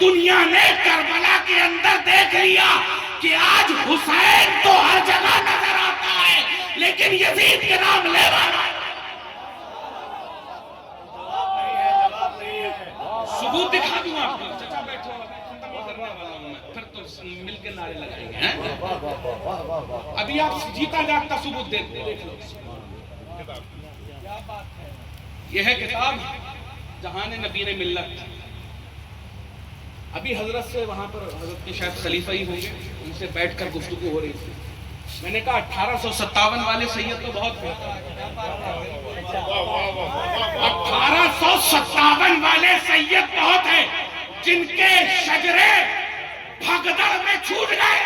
دنیا نے کربلا کے اندر دیکھ لیا کہ آج حسین تو ہر جگہ نظر آتا ہے لیکن یزید کے نام لیوا ہے۔ ثبوت دکھا دوں آپ کو، چچا بیٹھو ختم کرنے والا ہوں میں، پھر تو مل کے نعرے لگائیں گے۔ ابھی آپ جیتا جاگتا ثبوت دیکھ لو۔ یہ ہے کتاب جہان نبی ملت۔ ابھی حضرت سے وہاں پر حضرت کے شاید خلیفہ ہی ہوں گے، ان سے بیٹھ کر گفتگو ہو رہی تھی۔ میں نے کہا 1857 والے سید تو بہت ہیں، 1857 والے سید بہت ہیں جن کے شجرے بھگدڑ میں چھوٹ گئے۔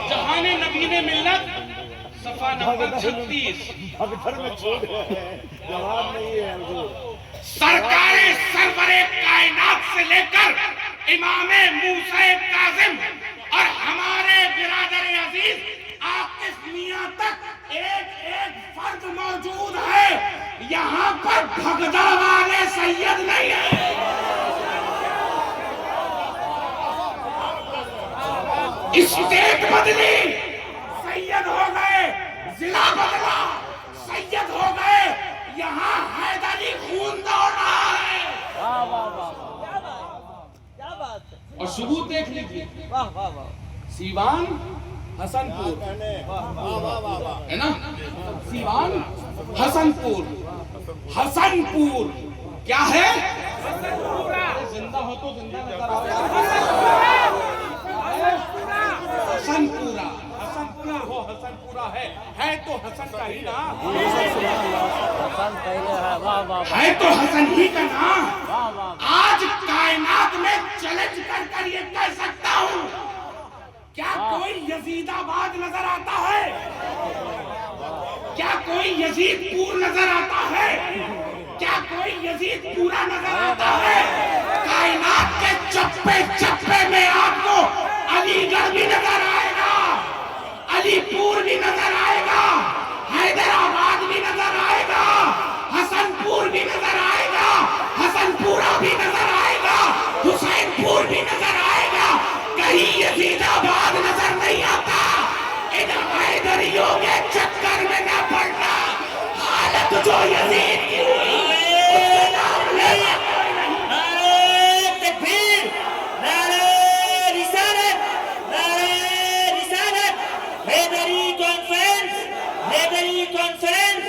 جہان نبی ملت صفحہ نمبر 36۔ سرکار سرور کائنات سے لے کر امام موسیٰ کاظم اور ہمارے برادر عزیز عاقف میاں تک ایک ایک فرد موجود ہے، یہاں پر بھگدڑ والے سید نہیں ہیں۔ اسٹیٹ بدلی، سید ہو گئے، ضلع بدلا، سید ہو گئے، یہاں حیدری خون دوڑ رہا ہے۔ اور ثبوت دیکھ لیجیے، سیوان حسن پور ہے نا، سیوان حسن پور، حسن پور کیا ہے؟ زندہ ہو تو زندہ نظر آ حسن پورا، حسن پورا ہو، حسن پورا ہے تو حسن کا ہی نا، ہے تو حسن ہی کا نا۔ آج کائنات میں چیلنج کر کر یہ کہہ سکتا ہوں، کیا کوئی یزید آباد نظر آتا ہے؟ کیا کوئی یزید پور نظر آتا ہے؟ کیا کوئی یزید پورا نظر آتا ہے؟ کائنات کے چپے چپے میں آپ کو علی گڑھ بھی نظر آئے گا، علی پور بھی نظر آئے گا، حیدرآباد بھی نظر آئے گا، حسن پور بھی نظر آئے گا، حسن پورا بھی نظر آئے گا، حسین پور بھی نظر آئے گا، کہیں یزید آباد نظر نہیں آتا۔ ان حیدریوں کے چکر میں نہ پڑنا، حالت جو یزید کی ہوئی اس کے نام لینا کوئی نہیں۔ نعرہ تکبیر، نعرہ رسالت، نعرہ رسالت، حیدری کانفرنس، حیدری کانفرنس،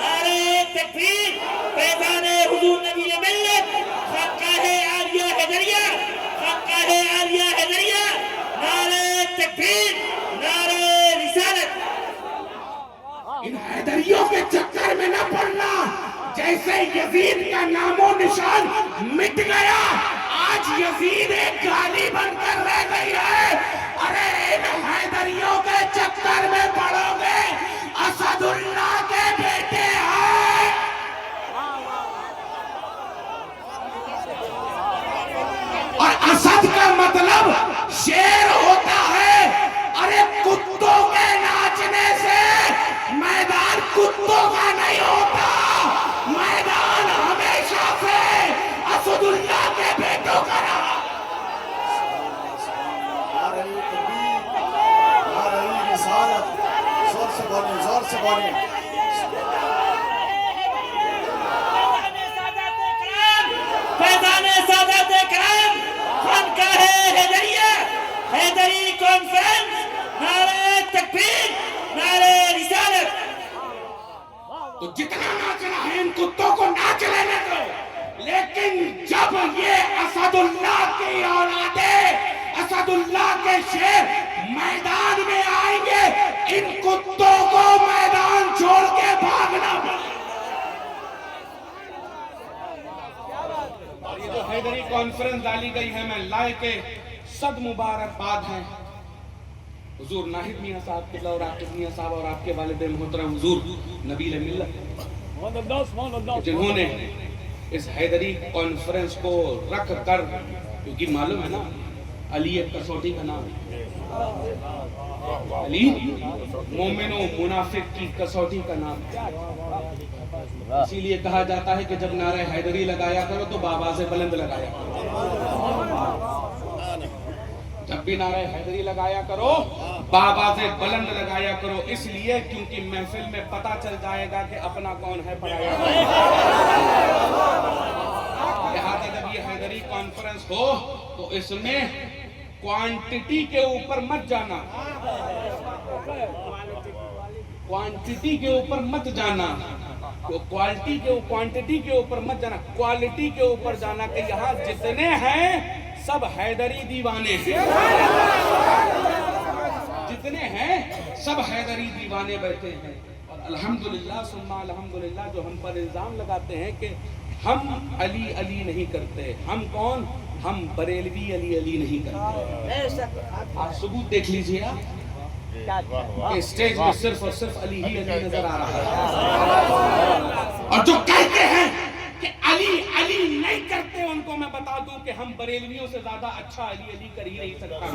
نعرہ تکبیر، فیضان حضور نبی ملت، خانقاہ عالیہ حیدریہ، خانقاہ عالیہ حیدریہ، نعرہ تکبیر، نعرہ رسالت۔ ان حیدریوں کے چکر میں نہ پڑنا، جیسے یزید کا نام و نشان مٹ گیا، آج یزید ایک گالی بن کر رہ گئی ہے۔ ارے ان حیدریوں کے چکر میں پڑو گے، اسد اللہ کے بیٹے ہیں۔ اور اسد کا مطلب شیر ہوتا ہے۔ ارے کتوں کے ناچنے سے میدان کتوں کا نہیں ہوتا، میدان ہمیشہ سے اسد اللہ کے بیٹوں کا رہا۔ زور سے بولیں، زور سے بولیں۔ فیضان سادات اکرام، خانقاہ حیدریہ، حیدری کانفرنس، نعرہ تکبیر، نعرہ رسالت۔ تو جتنا ناچنا ہے ان کتوں کو ناچ لینے دو، لیکن جب یہ اسد اللہ کی اولادیں، اسد اللہ کے شیر میدان میں آئیں گے، ان کتوں کو میدان چھوڑ کے بھاگنا پڑے۔ اور یہ جو حیدری کانفرنس ڈالی گئی ہے، میں لائے کے صد مبارکباد ہیں حضور ناہید میاں صاحب کے اور عاقف میاں صاحب اور آپ کے والد محترم حضور نبیل ملت، جنہوں نے اس حیدری کانفرنس کو رکھ کر، کیونکہ معلوم ہے نا علی ایک کسوٹی کا نام ہے، علی مومن و منافق کی کسوٹی کا نام ہے، اسی لیے کہا جاتا ہے کہ جب نعرہ حیدری لگایا کرو تو بآواز بلند لگایا کرو، جب بھی نعرہ حیدری لگایا کرو بآواز بلند لگایا کرو، اس لیے کیونکہ محفل میں پتہ چل جائے گا کہ اپنا کون ہے پڑھایا کون ہے۔ لہذا جب یہ حیدری کانفرنس ہو تو اس میں کوانٹٹی کے اوپر مت جانا، کوانٹٹی کے اوپر مت جانا، کوانٹٹی کے اوپر مت جانا، کوالٹی کے اوپر جانا کہ یہاں جتنے ہیں سب حیدری دیوانے ہیں، جتنے ہیں سب حیدری دیوانے بیٹھے ہیں۔ اور الحمدللہ ثم الحمدللہ جو ہم پر الزام لگاتے ہیں کہ ہم علی علی نہیں کرتے، ہم کون؟ ہم بریلوی علی علی نہیں کرتے۔ آپ ثبوت دیکھ لیجئے آپ کہ اسٹیج میں صرف اور صرف علی ہی علی نظر آ رہا ہے، اور جو کہتے ہیں کہ علی علی نہیں کرتے ان کو میں بتا دوں کہ ہم بریلویوں سے زیادہ اچھا علی علی کر ہی نہیں سکتا،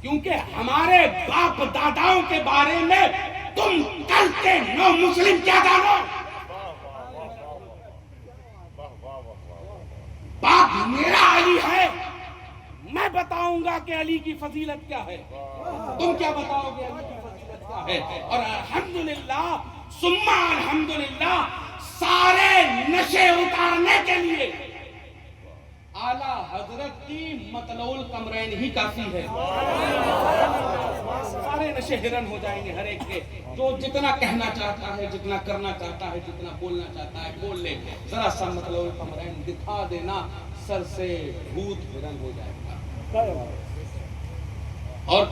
کیونکہ ہمارے باپ داداؤں کے بارے میں تم کل کے نو مسلم کیا جانو؟ باپ میرا علی ہے، میں بتاؤں گا کہ علی کی فضیلت کیا ہے، تم کیا بتاؤ گے علی کی فضیلت کیا ہے؟ اور الحمدللہ ثم الحمدللہ سارے نشے اتارنے کے لیے اعلیٰ حضرت کی مطلع القمرین ہی کافی ہے، سارے نشے ہرن ہو جائیں گے ہر ایک کے، جو جتنا کہنا چاہتا ہے، جتنا کرنا چاہتا ہے، جتنا بولنا چاہتا ہے بول لے، ذرا سا مطلع القمرین دکھا دینا سر سے بھوت ہرن ہو جائے گا۔ اور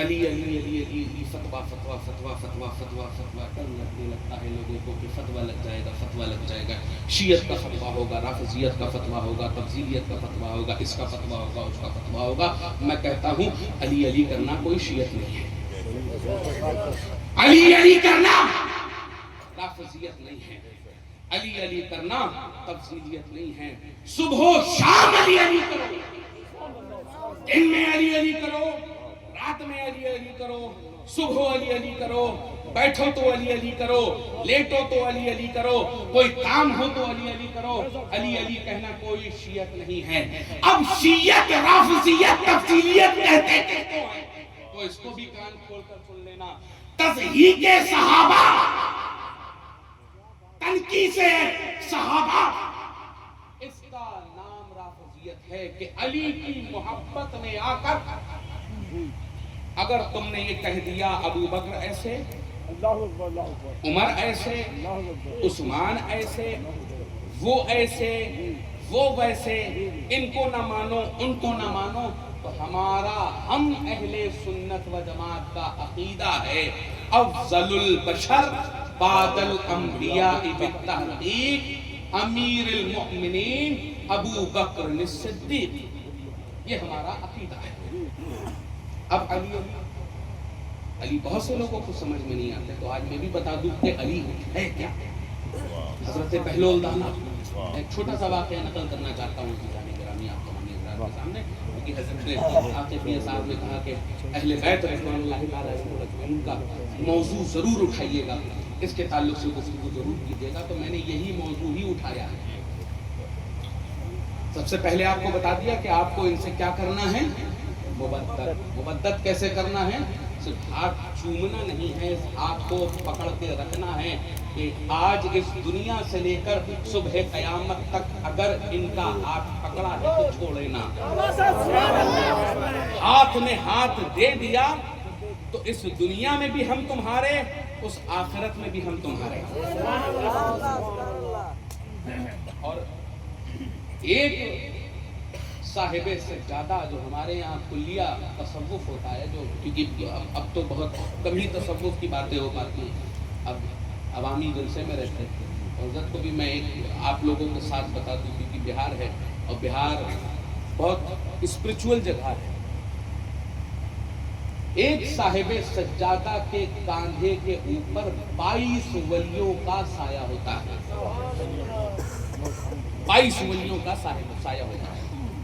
علی علی علی علی علی فتویٰ فتویٰ فتویٰ فتویٰ فتویٰ فتویٰ کرنے لگتا ہے لوگوں کو کہ فتویٰ لگ جائے گا، فتویٰ لگ جائے گا، شیعت کا فتویٰ ہوگا، رافضیت کا فتویٰ ہوگا، تفضیلیت کا فتویٰ ہوگا، اس کا فتویٰ ہوگا، اس کا فتویٰ ہوگا۔ میں کہتا ہوں علی علی کرنا کوئی شیعت نہیں ہے، علی علی کرنا رافضیت نہیں ہے، علی علی کرنا تفضیلیت نہیں ہے۔ صبح و شام علی علی کرو، دن میں علی علی کرو، رات میں علی علی کرو، صبح علی علی کرو، بیٹھو تو علی علی کرو، لیٹو تو علی علی کرو، کوئی کام ہو تو علی علی کرو، علی علی کہنا کوئی شیعت نہیں ہے۔ اب شیعت رافضیت تفضیلیت کہتے ہیں تو اس کو بھی کان کھول کر سن لینا۔ تضحیق صحابہ، تنقیص صحابہ، اس کا نام رافضیت ہے کہ علی کی محبت میں آ کر اگر تم نے یہ کہہ دیا ابو بکر ایسے، عمر ایسے، عثمان ایسے، وہ ایسے، وہ ویسے، ان کو نہ مانو، ان کو نہ مانو، تو ہمارا ہم اہل سنت و جماعت کا عقیدہ ہے افضل البشر بعد الانبیاء بالتحقیق امیر المؤمنین ابو بکر الصدیق، یہ ہمارا عقیدہ ہے۔ اب علی بہت سے لوگوں کو سمجھ میں نہیں آتے، تو آج میں بھی بتا دوں کہ علی ہے کیا۔ حضرت بہلول دانا، ایک چھوٹا سا واقعہ نقل کرنا چاہتا ہوں گرامی آپ تمام حضرات کے سامنے، کیونکہ حضرت عاقفیہ صاحب نے کہا کہ اہل بیت رضوان اللہ تعالیٰ ان کا موضوع ضرور اٹھائیے گا، اس کے تعلق سے گفتگو ضرور کیجیے گا، تو میں نے یہی موضوع ہی اٹھایا ہے۔ سب سے پہلے آپ کو بتا دیا کہ آپ کو ان سے کیا کرنا ہے، مبدت کیسے کرنا ہے، صرف ہاتھ چومنا نہیں ہے، اس ہاتھ کو پکڑ کے رکھنا ہے کہ آج اس دنیا سے لے کر صبح قیامت تک اگر ان کا ہاتھ پکڑا ہے تو چھوڑے نہ۔ ہاتھ میں ہاتھ دے دیا تو اس دنیا میں بھی ہم تمہارے، اس آخرت میں بھی ہم تمہارے۔ اور ایک صاحب سجادہ جو ہمارے یہاں کلیہ تصوف ہوتا ہے، جو کیونکہ اب تو بہت کبھی تصوف کی باتیں ہو پاتی ہیں، اب عوامی جلسے میں رہتے ہیں، اور حضرت کو بھی میں ایک آپ لوگوں کے ساتھ بتا دوں کیونکہ بہار ہے اور بہار بہت اسپرچول جگہ ہے۔ ایک صاحب سجادہ کے کاندھے کے اوپر 22 ولیوں کا سایہ ہوتا ہے، 22 ولیوں کا سایہ ہوتا ہے،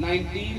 19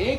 1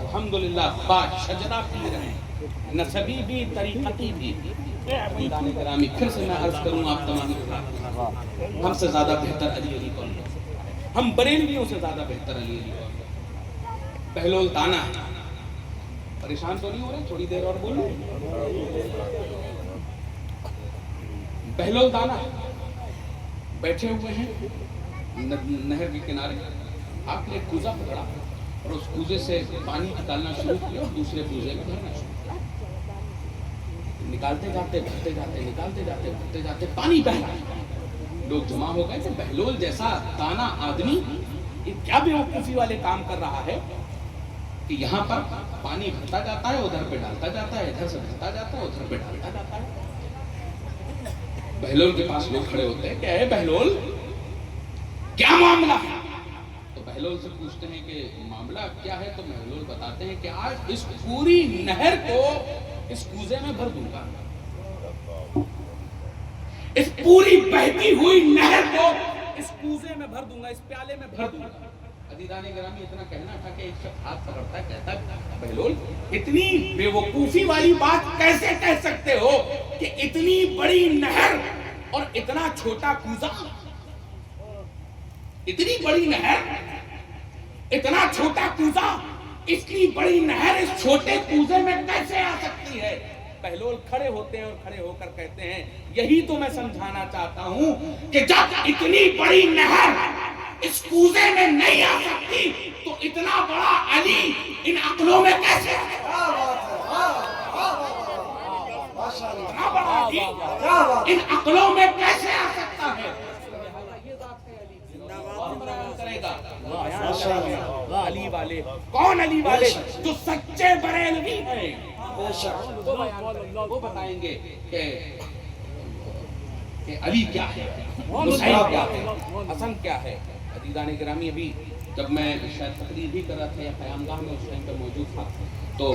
الحمدللہ با شجرہ پی رہے ہیں، نسبی بھی طریقتی بھی۔ عزیزان گرامی پھر سے میں عرض کروں آپ تمام کو، ہم سے زیادہ بہتر علی کون ہے؟ ہم بریلویوں سے زیادہ بہتر علی کون ہے؟ بہلول دانا ہے۔ پریشان تو نہیں ہو رہے؟ تھوڑی دیر اور بولو۔ بہلول دانا بیٹھے ہوئے ہیں نہر کے کنارے، آپ نے ایک کوزہ پکڑا اور اس کوزے سے پانی نکالنا شروع کیا اور دوسرے کوزے میں بھرنا شروع کیا۔ نکالتے جاتے بھرتے جاتے، نکالتے جاتے بھرتے جاتے، پانی بہہ رہا۔ لوگ جمع ہو گئے کہ بہلول جیسا دانا آدمی یہ کیا بیوقوفی والے کام کر رہا ہے کہ یہاں پر پانی بھرتا جاتا ہے، ادھر پہ ڈالتا جاتا ہے، ادھر سے بھرتا جاتا ہے، ادھر پہ ڈالتا جاتا ہے۔ بہلول کے پاس لوگ کھڑے ہوتے ہیں کہ اے بہلول کیا معاملہ ہے؟ تو بہلول سے پوچھتے ہیں کہ معاملہ کیا ہے؟ تو بہلول بتاتے ہیں کہ آج اس پوری نہر کو اس کوزے میں بھر دوں گا، اس پوری بہتی ہوئی نہر کو اس کوزے میں بھر دوں گا، اس پیالے میں بھر دوں گا۔ عزیزان گرامی اتنا کہنا تھا کہ ایک شخص ہاتھ پکڑتا ہے، کہتا ہے بہلول اتنی بے وقوفی والی بات کیسے کہہ سکتے ہو کہ اتنی بڑی نہر اور اتنا چھوٹا کوزہ؟ اتنی بڑی نہر، اتنا چھوٹا کوزہ، اتنی بڑی نہر اس چھوٹے کوزے میں کیسے آ سکتی ہے؟ بہلول کھڑے ہوتے ہیں اور کھڑے ہو کر کہتے ہیں یہی تو میں سمجھانا چاہتا ہوں کہ جب اتنی بڑی نہر اس کوزے میں نہیں آ سکتی تو اتنا بڑا علی ان عقلوں میں کیسے ان عقلوں میں کیسے آ سکتا ہے؟ علی والے کون؟ علی والے جو سچے بریلوی ہیں وہ بتائیں گے کہ علی کیا ہے، حسین کیا ہے، حسن کیا ہے۔ عزیزان گرامی ابھی جب میں شاید تقریر بھی کر رہا تھا یا قیامگاہ میں اس ٹائم پہ موجود تھا تو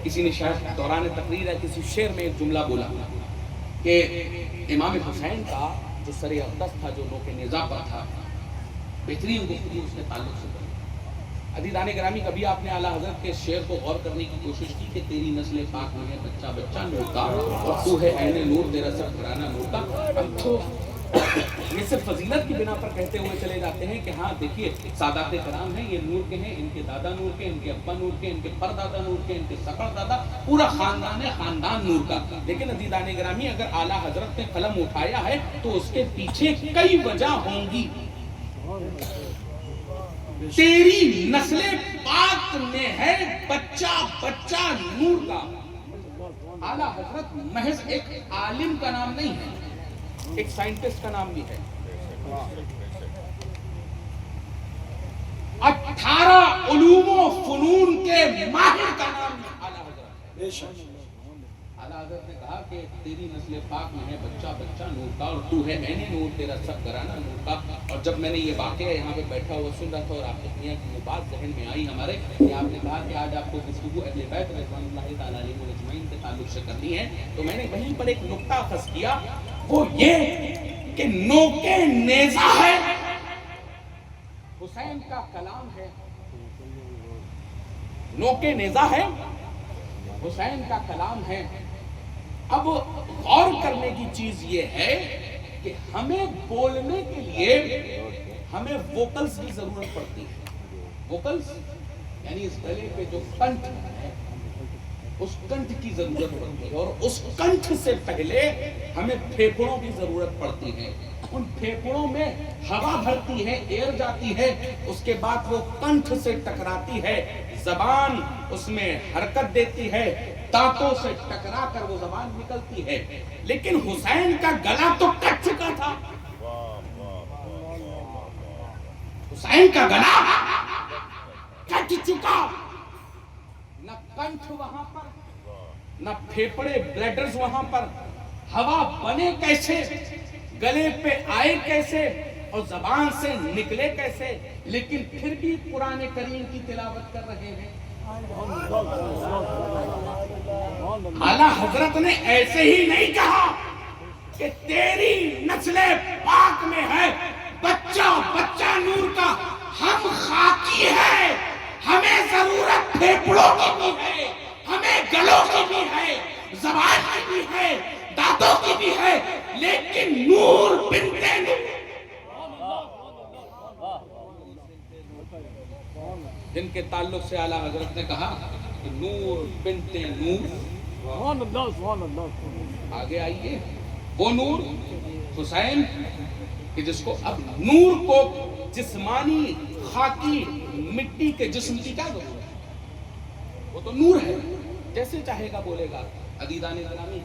کسی نے شاید دوران تقریر ہے کسی شعر میں ایک جملہ بولا کہ امام حسین کا جو سر اقدس تھا، جو نوک نیزہ پر تھا، بہترین گفتگو اس کے تعلق سے کریں۔ عزیزان گرامی کبھی آپ نے اعلیٰ حضرت کے شعر کو غور کرنے کی کوشش کی کہ تیری نسل پاک میں ہے بچہ بچہ نور کا اور تو ہے عین نور تیرا سب گھرانہ نور کا۔ ہم تو یہ صرف فضیلت کی بنا پر کہتے ہوئے چلے جاتے ہیں کہ ہاں دیکھیے سادات کرام ہیں، یہ نور کے ہیں، ان کے دادا نور کے، ان کے ابا نور کے، ان کے پردادا نور کے، ان کے سکڑ دادا، پورا خاندان ہے، خاندان نور کا۔ لیکن عزیزان گرامی اگر اعلیٰ حضرت نے قلم اٹھایا ہے تو اس کے پیچھے کئی وجہ ہوں گی۔ تیری نسل پاک میں ہے بچہ بچہ نور کا۔ اعلیٰ حضرت محض ایک عالم کا نام نہیں ہے، ایک سائنٹسٹ کا نام بھی ہے۔ 18 علوم و فنون کے ماہر کا نام ہے اعلیٰ حضرت۔ اعلیٰ حضرت نے کہا کہ تیری نسل پاک میں ہے بچہ بچہ نور کا اور تو ہے عین نور تیرا سب گھرانہ نور کا۔ اور جب میں نے یہ واقعہ یہاں پہ بیٹھا ہوا سن رہا تھا اور آپ کی وہ بات ذہن میں آئی ہمارے کہ آپ نے کہا کہ آج آپ کو گفتگو اہل بیت رضوان اللہ تعالیٰ علیہ اجمعین کے تعلق سے کرنی ہے، تو میں نے وہیں پر ایک نقطہ اخذ کیا، وہ یہ کہ نوک نیزہ ہے، حسین کا کلام ہے، نوک نیزہ ہے، حسین کا کلام ہے۔ اب غور کرنے کی چیز یہ ہے کہ ہمیں بولنے کے لیے ہمیں ووکلز کی ضرورت پڑتی ہے۔ ووکلز یعنی اس گلے پہ جو کنٹھ ہے اس کنٹھ کی ضرورت پڑتی ہے، اور اس کنٹھ سے پہلے ہمیں پھیپھڑوں کی ضرورت پڑتی ہے۔ ان پھیپھڑوں میں ہوا بھرتی ہے، ایئر جاتی ہے، اس کے بعد وہ کنٹھ سے ٹکراتی ہے، زبان اس میں حرکت دیتی ہے، دانتوں سے ٹکرا کر وہ زبان نکلتی ہے۔ لیکن حسین کا گلا تو کٹ چکا تھا، حسین کا گلا کٹ چکا، نہ کنٹھ وہاں پر، نہ پھیپڑے بلیڈرز وہاں پر، ہوا بنے کیسے، گلے پہ آئے کیسے اور زبان سے نکلے کیسے، لیکن پھر بھی قرآن کریم کی تلاوت کر رہے ہیں۔ اعلیٰ حضرت نے ایسے ہی نہیں کہا کہ تیری نسل پاک میں ہے بچہ بچہ نور کا، ہم خاکی ہیں، ہمیں ضرورت پھیپڑوں کی بھی ہے، ہمیں گلوں کی بھی ہے، زبان کی بھی ہے، دانتوں کی بھی ہے، لیکن نور بنت نور، جن کے تعلق سے اعلیٰ حضرت نے کہا کہ نور بنت نور، آگے آئیے، وہ نور حسین کہ جس کو اب نور کو جسمانی خاکی مٹی کے جسم کی کیا ضرورت ہے؟ وہ تو نور ہے، جیسے چاہے گا بولے گا۔ عزیزان گرامی،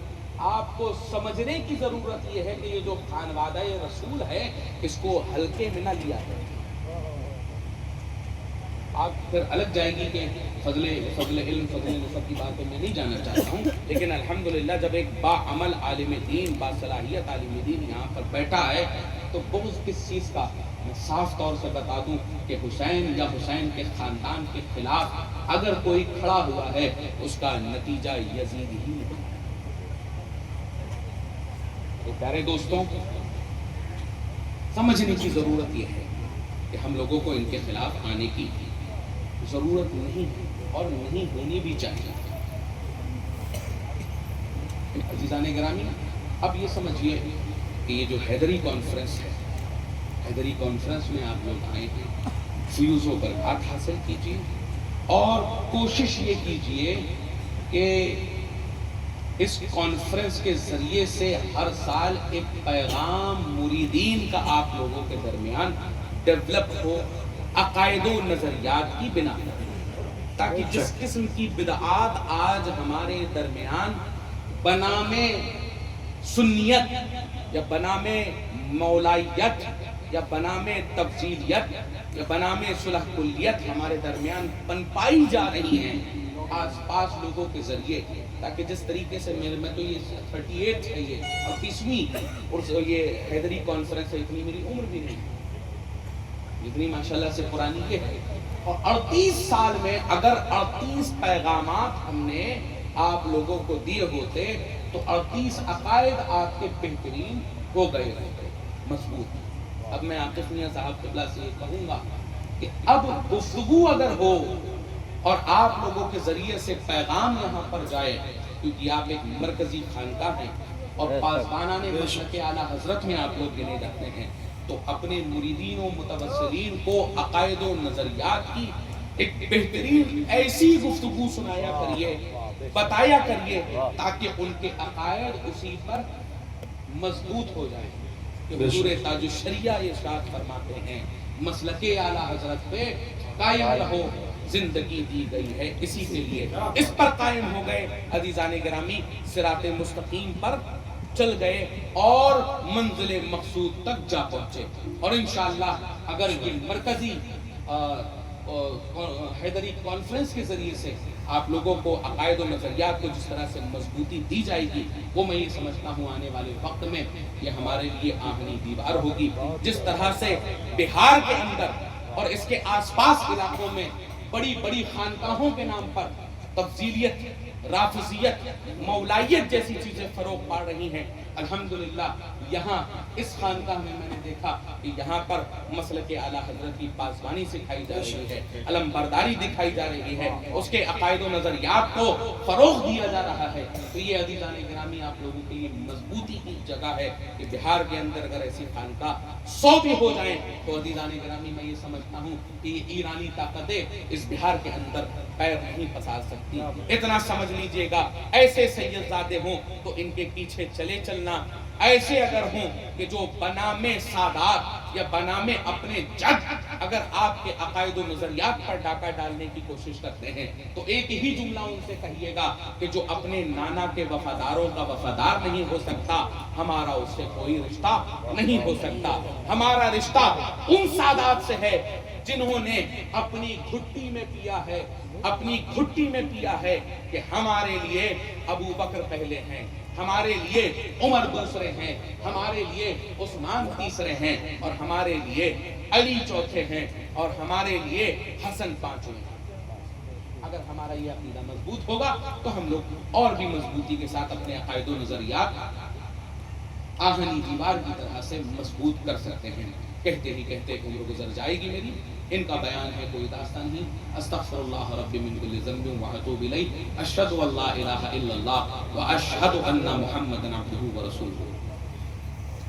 آپ کو سمجھنے کی ضرورت یہ ہے کہ یہ جو خانوادہ رسول ہے اس کو ہلکے میں نہ لیا ہے۔ آپ پھر الگ جائیں گی کہ فضل علم، فضل نسب کی بات میں نہیں جانا چاہتا ہوں، لیکن الحمدللہ جب ایک با عمل عالم دین، با صلاحیت عالم دین یہاں پر بیٹھا ہے تو بغض کس چیز کا میں صاف طور سے بتا دوں کہ حسین یا حسین کے خاندان کے خلاف اگر کوئی کھڑا ہوا ہے اس کا نتیجہ یزید ہی ہے۔ تو پیارے دوستوں، سمجھنے کی ضرورت یہ ہے کہ ہم لوگوں کو ان کے خلاف آنے کی ضرورت نہیں ہے اور نہیں ہونی بھی چاہیے۔ عزیزان گرامی، اب یہ سمجھیے کہ یہ جو حیدری کانفرنس ہے، حیدری کانفرنس میں آپ لوگ آئے ہیں، فیوز و برکات حاصل کیجیے اور کوشش یہ کیجیے کہ اس کانفرنس کے ذریعے سے ہر سال ایک پیغام مریدین کا آپ لوگوں کے درمیان ڈیولپ ہو عقائد و نظریات کی بنا پر، تاکہ جس قسم کی بدعات آج ہمارے درمیان بنام سنیت یا بنام مولائیت یا بنام تفضیلیت یا بنام صلح کلیت ہمارے درمیان پنپائی جا رہی ہیں آس پاس لوگوں کے ذریعے، تاکہ جس طریقے سے میں تو یہ 38 ہے یہ 38ویں اور یہ حیدری کانفرنس ہے، اتنی میری عمر بھی نہیں جتنی ماشاءاللہ سے پرانی یہ ہے، اور 38 سال میں اگر 38 پیغامات ہم نے آپ لوگوں کو دیے ہوتے تو 38 عقائد آپ کے بہترین ہو گئے ہوتے، مضبوط۔ اب میں عاقف میاں صاحب قبلہ سے یہ کہوں گا کہ اب گفتگو اگر ہو اور آپ لوگوں کے ذریعے سے پیغام یہاں پر جائے، کیونکہ آپ ایک مرکزی خانقاہ ہیں اور پاسبانان مشرق اعلیٰ حضرت میں آپ لوگ گنے جاتے ہیں، تو اپنے مریدین و متوسلین کو عقائد و نظریات کی ایک بہترین ایسی گفتگو سنایا کریے، بتایا کریے، تاکہ ان کے عقائد اسی پر مضبوط ہو جائیں۔ کہ حضور تاج الشریعہ ارشاد فرماتے ہیں مسلک اعلیٰ حضرت پہ قائم رہو، زندگی دی گئی ہے اسی کے لیے، اس پر قائم ہو گئے عزیزان گرامی، صراط مستقیم پر چل گئے اور منزل مقصود تک جا پہنچے۔ اور انشاءاللہ اگر یہ مرکزی حیدری کانفرنس کے ذریعے سے آپ لوگوں کو عقائد و نظریات کو جس طرح سے مضبوطی دی جائے گی، وہ میں یہ سمجھتا ہوں آنے والے وقت میں یہ ہمارے لیے آہنی دیوار ہوگی۔ جس طرح سے بہار کے اندر اور اس کے آس پاس علاقوں میں بڑی بڑی خانقاہوں کے نام پر تفضیلیت، رافضیت، مولائیت جیسی چیزیں فروغ پا رہی ہیں، الحمدللہ یہاں اس خانقاہ میں میں نے دیکھا کہ یہاں پر مسلک اعلیٰ حضرت کی پاسبانی سکھائی جا رہی ہے، علم برداری دکھائی جا رہی ہے، اس کے عقائد و نظریات کو فروغ دیا جا رہا ہے۔ تو یہ عزیزان گرامی آپ لوگوں کے لیے مضبوطی کی جگہ ہے کہ بہار کے اندر اگر ایسی خانقاہ 100 بھی ہو جائیں تو عزیزان گرامی میں یہ سمجھتا ہوں کہ یہ ایرانی طاقتیں اس بہار کے اندر پیر نہیں پسار سکتی۔ اتنا سمجھ لیجئے گا، ایسے سید زادے ہوں تو ان کے پیچھے چلے چلنا، ایسے اگر ہوں کہ جو بنام سادات یا بنام اپنے جد اگر آپ کے عقائد و نظریات پر ڈاکہ ڈالنے کی کوشش کرتے ہیں تو ایک ہی جملہ ان سے کہیے گا کہ جو اپنے نانا کے وفاداروں کا وفادار نہیں ہو سکتا، ہمارا اس سے کوئی رشتہ نہیں ہو سکتا۔ ہمارا رشتہ ان سادات سے ہے جنہوں نے اپنی گھٹی میں پیا ہے، اپنی گھٹی میں پیا ہے کہ ہمارے لیے ابو بکر پہلے ہیں، ہمارے لیے عمر دوسرے ہیں، ہمارے لیے عثمان تیسرے ہیں، اور ہمارے لیے علی چوتھے ہیں، اور ہمارے لیے حسن پانچویں ہیں۔ اگر ہمارا یہ عقیدہ مضبوط ہوگا تو ہم لوگ اور بھی مضبوطی کے ساتھ اپنے عقائد و نظریات آہنی دیوار کی طرح سے مضبوط کر سکتے ہیں۔ کہتے ہی کہتے عمر گزر جائے گی میری، ان کا بیان ہے کوئی داستان نہیں. استغفر اللہ ربی من کل ذنب واتوب الیہ. اشہد ان لا الہ الا اللہ واشہد ان محمدا عبدہ ورسولہ.